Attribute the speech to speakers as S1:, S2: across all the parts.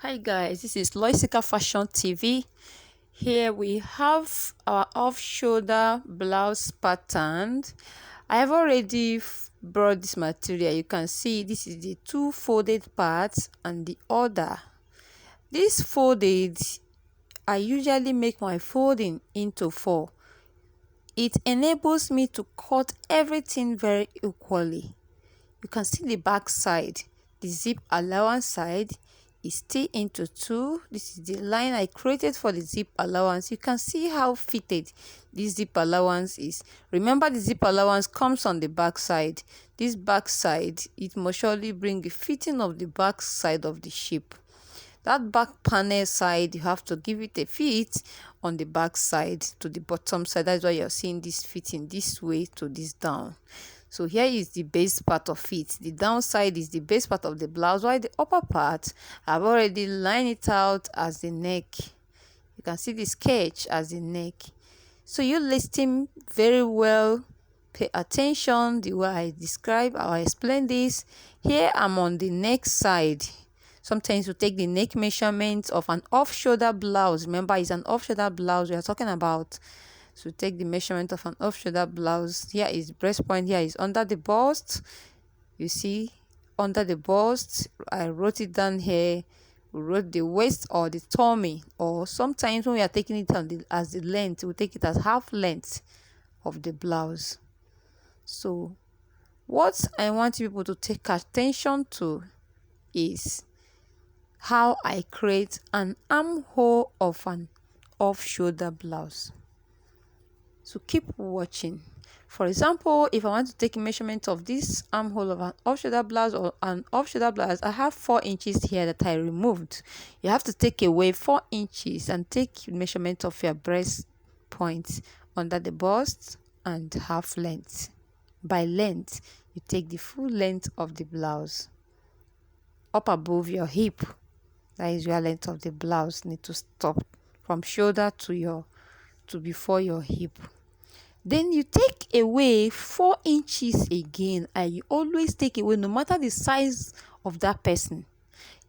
S1: Hi guys, this is LOISYCA'S Fashion TV. Here we have our off-shoulder blouse pattern. I have already brought this material. You can see this is the two folded parts and the other. This folded, I usually make my folding into four. It enables me to cut everything very equally. You can see the back side, the zip allowance side is still into two. This is the line I created for the zip allowance. You can see how fitted this zip allowance is. Remember, the zip allowance comes on the back side. This back side, it must surely bring the fitting of the back side of the shape. That back panel side, you have to give it a fit on the back side to the bottom side. That's why you're seeing this fitting this way to this down. So here is the base part of it. The downside is the base part of the blouse, while the upper part, I've already lined it out as the neck. You can see the sketch as the neck. So you listen very well, pay attention the way I describe or I explain this. Here I'm on the neck side. Sometimes you take the neck measurement of an off-shoulder blouse. Remember, it's an off-shoulder blouse we are talking about. So take the measurement of an off-shoulder blouse. Here is breast point, here is under the bust. You see, under the bust, I wrote it down here. We wrote the waist or the tummy, or sometimes when we are taking it on as the length, we take it as half length of the blouse. So what I want people to take attention to is how I create an armhole of an off-shoulder blouse. So keep watching. For example, if I want to take a measurement of this armhole of an off-shoulder blouse or an off-shoulder blouse, I have 4 inches here that I removed. You have to take away 4 inches and take measurement of your breast point under the bust and half length. By length, you take the full length of the blouse. Up above your hip, that is your length of the blouse, need to stop from shoulder to before your hip. Then you take away 4 inches again, and you always take away, no matter the size of that person,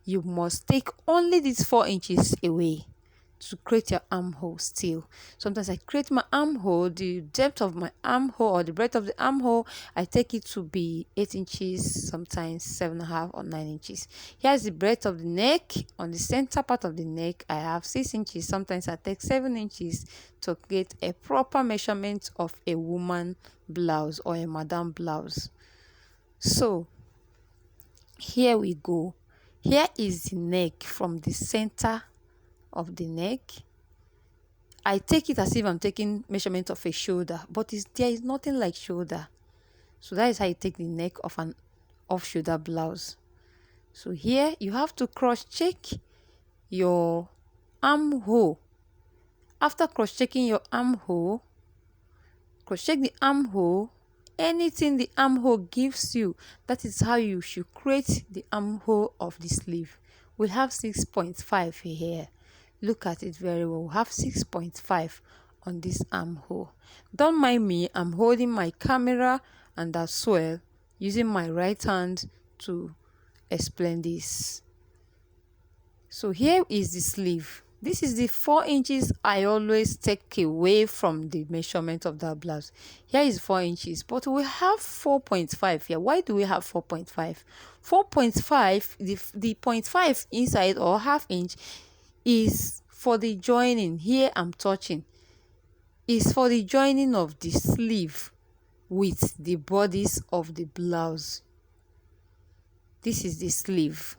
S1: you must take only these 4 inches away to create your armhole still. Sometimes I create my armhole, the depth of my armhole or the breadth of the armhole, I take it to be 8 inches, sometimes 7.5 or 9 inches. Here's the breadth of the neck. On the center part of the neck, I have 6 inches. Sometimes I take 7 inches to get a proper measurement of a woman blouse or a madam blouse. So here we go. Here is the neck from the center of the neck. I take it as if I'm taking measurement of a shoulder, but there is nothing like shoulder. So that is how you take the neck of an off-shoulder blouse. So here you have to cross-check your armhole. After cross-checking your armhole, cross-check the armhole. Anything the armhole gives you, that is how you should create the armhole of the sleeve. We have 6.5 here. Look at it very well. We have 6.5 on this armhole. Don't mind me, I'm holding my camera and as well using my right hand to explain this. So here is the sleeve. This is the 4 inches I always take away from the measurement of that blouse. Here is 4 inches, but we have 4.5 here. Why do we have 4.5? 4.5, the 0.5 inside or half inch is for the joining. Here I'm touching is for the joining of the sleeve with the bodies of the blouse. This is the sleeve.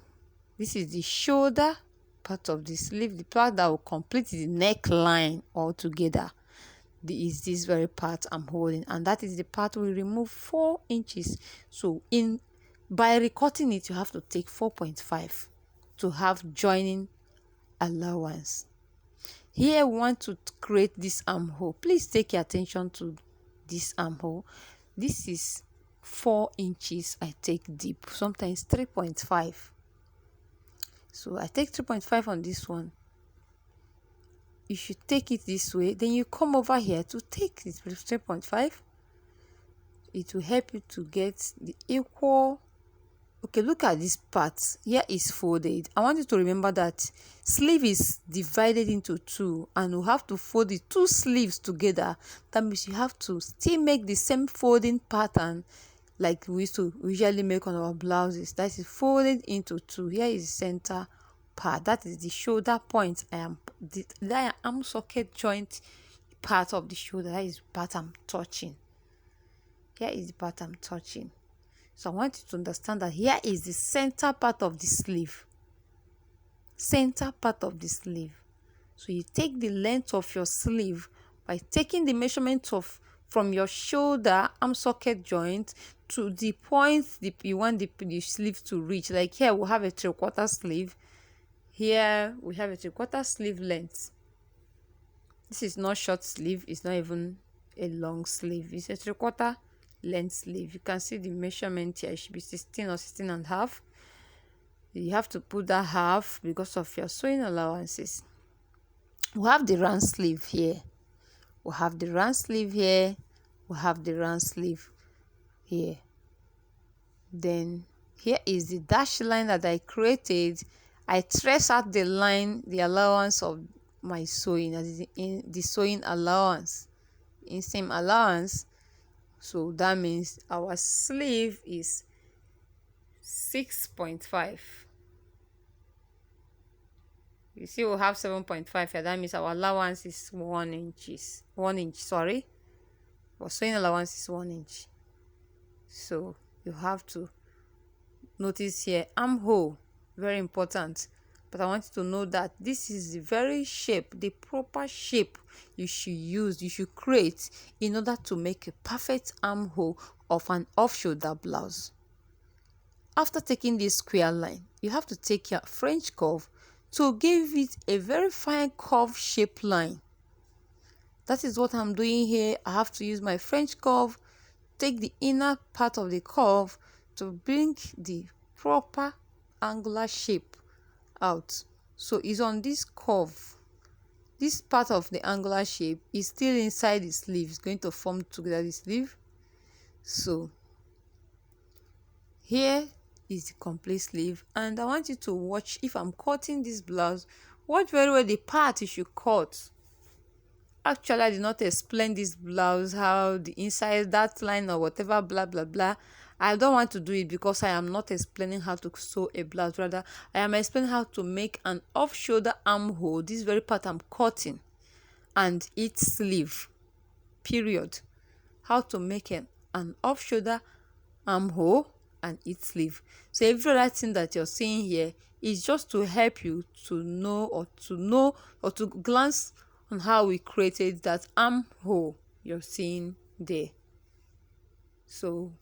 S1: This is the shoulder part of the sleeve, the part that will complete the neckline altogether. Is this very part I'm holding, and that is the part we remove 4 inches. So by recutting it, you have to take 4.5 to have joining allowance. Here we want to create this armhole. Please take your attention to this armhole. This is 4 inches I take deep, sometimes 3.5. So I take 3.5 on this one. You should take it this way, then you come over here to take it 3.5. It will help you to get the equal Okay, look at this part. Here is folded. I want you to remember that sleeve is divided into two, and we have to fold the two sleeves together. That means you have to still make the same folding pattern like we used to usually make on our blouses. That is folded into two. Here is the center part. That is the shoulder point. That arm socket joint part of the shoulder. That is the part I'm touching. Here is the part I'm touching. So I want you to understand that here is the center part of the sleeve. Center part of the sleeve. So you take the length of your sleeve by taking the measurement from your shoulder arm socket joint to the point you want the sleeve to reach. Like here we have a 3/4 sleeve. Here we have a 3/4 sleeve length. This is not short sleeve. It's not even a long sleeve. It's a 3/4 length sleeve. You can see the measurement here. It should be 16 or 16.5. You have to put that half because of your sewing allowances. We have the round sleeve here. We have the round sleeve here. We have the round sleeve here. Then here is the dashed line that I created. I trace out the line, the allowance of my sewing, as in the sewing allowance, inseam allowance. So that means our sleeve is 6.5. You see we have 7.5 here. That means our allowance is 1 inch, sorry. Our sewing allowance is 1 inch. So you have to notice here armhole, very important. But I want you to know that this is the very shape, the proper shape you should create in order to make a perfect armhole of an off-shoulder blouse. After taking this square line, you have to take your French curve to give it a very fine curve shape line. That is what I'm doing here. I have to use my French curve, take the inner part of the curve to bring the proper angular shape out. So it's on this curve. This part of the angular shape is still inside the sleeve. It's going to form together the sleeve. So here is the complete sleeve, and I want you to watch. If I'm cutting this blouse, watch very well the part you should cut. Actually, I did not explain this blouse, how the inside, that line or whatever, blah blah blah. I don't want to do it because I am not explaining how to sew a blouse. Rather, I am explaining how to make an off-shoulder armhole. This very part I'm cutting, and its sleeve, period. How to make an off-shoulder armhole and its sleeve. So every other thing that you're seeing here is just to help you to know or to glance on how we created that armhole you're seeing there. So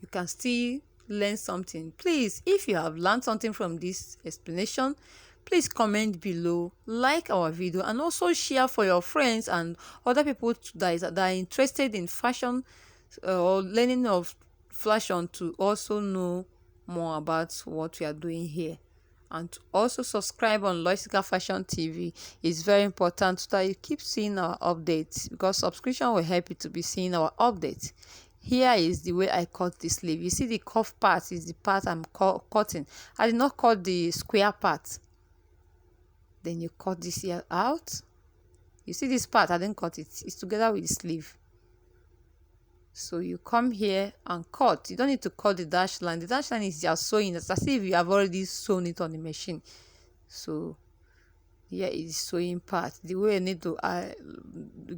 S1: you can still learn something. Please, if you have learned something from this explanation, please comment below, like our video, and also share for your friends and other people that are interested in fashion or learning of fashion to also know more about what we are doing here. And also subscribe on LOISYCA'S Fashion TV. It's very important so that you keep seeing our updates, because subscription will help you to be seeing our updates. Here is the way I cut the sleeve. You see the cuff part is the part I'm cutting. I did not cut the square part. Then you cut this here out. You see this part, I didn't cut it. It's together with the sleeve. So you come here and cut. You don't need to cut the dash line. The dash line is just sewing. It's as if you have already sewn it on the machine. So here is sewing part. The way I need to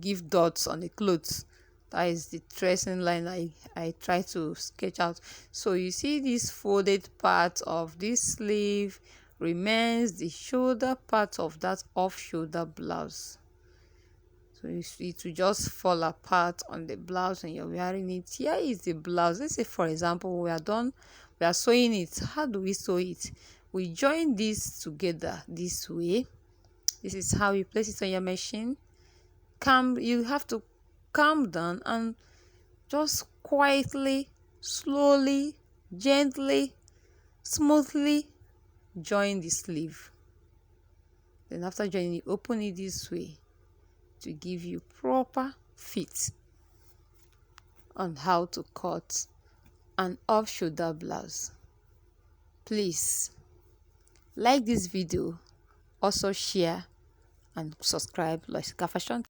S1: give dots on the clothes. That is the tracing line I try to sketch out. So you see this folded part of this sleeve remains the shoulder part of that off-shoulder blouse. So it will just fall apart on the blouse when you're wearing it. Here is the blouse. Let's say, for example, we are sewing it. How do we sew it? We join this together this way. This is how you place it on your machine. You have to calm down and just quietly, slowly, gently, smoothly join the sleeve. Then after joining it, open it this way to give you proper fit on how to cut an off-shoulder blouse. Please like this video, also share and subscribe LOISYCA Fashion.